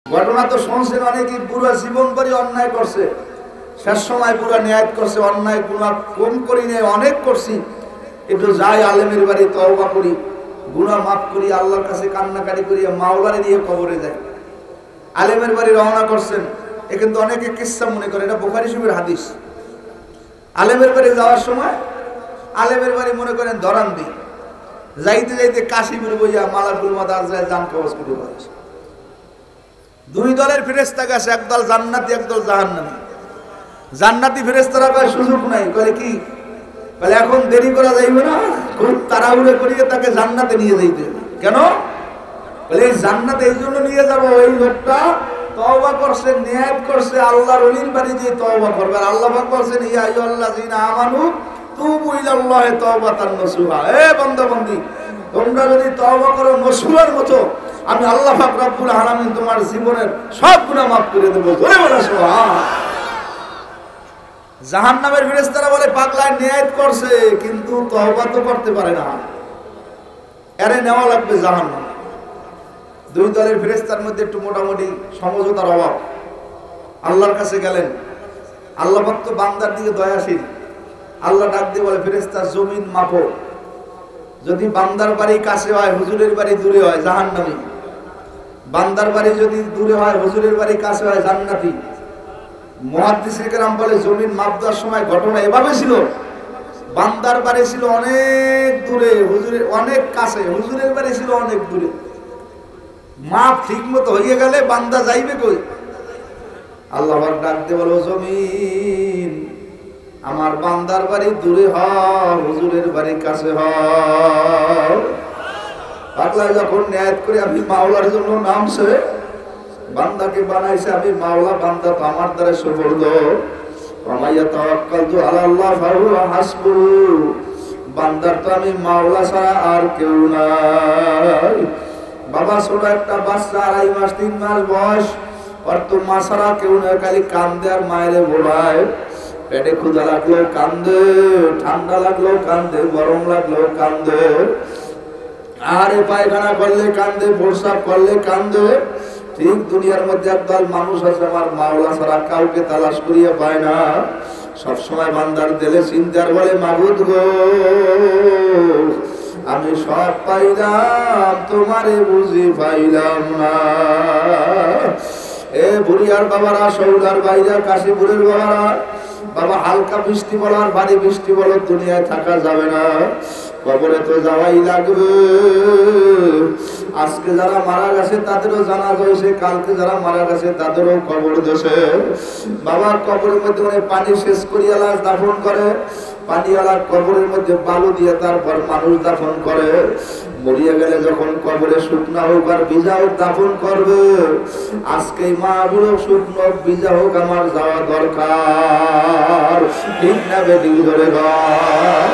ঘটনা তো শুনছেন অনেকেই পুরো জীবন ভরি অন্যায় করছে, শেষ সময় পুরো ন্যায় করছে, অন্যায় গুনাহ কম করি নাই, অনেক করছি, একটু যাই আলেমের বাড়ি তওবা করি, গুনাহ মাফ করি, আল্লাহর কাছে কান্নাকাটি করি, মাওলারে নিয়ে কবরে যাই। আলেমের বাড়ি রওনা করছেন, এ কিন্তু অনেকে কিসসা মনে করে, এটা বুখারী শরীফের হাদিস। আলেমের বাড়ি যাওয়ার সময় আলেমের বাড়ি মনে করেন ধরান্দি, যাইতে যাইতে কাশিপুর বইয়া মালাকুল মাদার যায় জান কবজ করে বলেছে। দুই দলের ফেরেশতা গেছে, একদল জান্নাতি একদল জাহান্নামী। জান্নাতি ফেরেশতারা কয় সুযোগ নাই, কয় কি, বলে এখন দেরি করা যাইবে না, খুব তাড়াহুড়ো করিয়ে তাকে জান্নাতে নিয়ে যাইতে হবে। কেন? বলে এই জান্নাতে এই জন্য নিয়ে যাব, এই লোকটা তওবা করছে, নিয়ত করছে আল্লাহর ওলির বাড়ি যে তওবা করবে। আর আল্লাহ পাক বলেন ইয়া আইয়ুহাল্লাযিনা আমানু তুবু ইলাল্লাহি তাওবাতান নসুহা। এ বান্দা বান্দি, তোমরা যদি তওবা করো নসুহার মতো, আমি আল্লাহ পাক রব্বুল আলামিন তোমার জীবনের সব গুনাহ মাফ করে দেব। জোরে বলো সুবহান। জাহান্নামের ফেরেশতারা বলে পাগলায় নিয়ত করছে কিন্তু তওবা তো করতে পারে না, এরে নেওয়া লাগবে জাহান্নাম। দুই দলের ফেরেশতার মধ্যে একটু মোটামুটি সমঝোতার অভাব। আল্লাহর কাছে গেলেন, আল্লাহ পাক তো বান্দার দিকে দয়াশীল। আল্লাহ ডাক দিয়ে বলে ফেরেশতা জমিন মাপো, যদি বান্দার বাড়ি কাছে হয় হুজুরের বাড়ি দূরে হয় জাহান্নামী, বান্দার বাড়ি যদি দূরে হয় হুজুরের বাড়ি কাছে হয় জান্নাতি। মুহাদ্দিসে কেরাম বলে জমিন মাপ দেওয়ার সময় ঘটনা এভাবে ছিল, বান্দার বাড়ি ছিল অনেক দূরে, হুজুরের অনেক কাছে, হুজুরের বাড়ি ছিল অনেক দূরে। মাপ ঠিক মতো হয়ে গেলে বান্দা যাইবে কই? আল্লাহ পাক ডাক দিয়ে বলো জমিন আমার বান্দার বাড়ি দূরে হও, হুজুরের বাড়ি কাছে হও। পাগলা যখন নিয়ত করে আমি মাওলার জন্য নামছে, বান্দাকে বানাইছে আমি মাওলা, বান্দা তো আমার দ্বারা সুবর্দ। ওমাইয়া তাওয়াক্কালতু আলাল্লাহ ফাহুয়া হাসবু, বান্দার তো আমি মাওলা ছাড়া আর কেউ নাই। বাবা ছোট একটা বাচ্চা 2.5 মাস 3 মাস বয়স, আর তো মা ছাড়া কেউ নাই, খালি কান্দে আর মায়েরে বোলায়। পেটে ক্ষুধা লাগলো কান্দে, ঠান্ডা লাগলো কান্দে, গরম লাগলো কান্দে, আরে পায়খানা করলে কান্দে, প্রস্রাব করলে কান্দে। ঠিক দুনিয়ার মধ্যে একদল মানুষ আছে আমার মাওলা ছাড়া কাউকে তালাশ করিয়ে পায় না। সবসময় বান্দার দিলে চিন্তার বলে মাবুদ গো আমি সব পাইলাম, তোমারে বুঝি পাইলাম না। এ বুড়িয়ার বাবারা, সৌদার বাইরা, কাশীপুরের বাবারা, বাবা হালকা বৃষ্টি বলো আর ভারী বৃষ্টি বলো, দুনিয়ায় থাকা যাবে না, কবরে তো যাওয়াই লাগবে। আজকে যারা মারা গেছে তাদেরও জানাজা হয়েছে, কালকে যারা মারা গেছে তাদেরও কবর দেশে। বাবা কবরের মধ্যে মানে পানি শেষ করিয়া লাশ দাফন করে, পানিওয়ালার কবরের মধ্যে বালু দিয়ে তারপর মানুষ দাফন করে। মরিয়া গেলে যখন কবরে শুকনা হোক আর ভিজা হোক দাফন করবে। আজকে মা বুড়ো শুকনো ভিজা হোক আমার যাওয়া দরকার, ঠিক না বেদিক ধরে ঘর।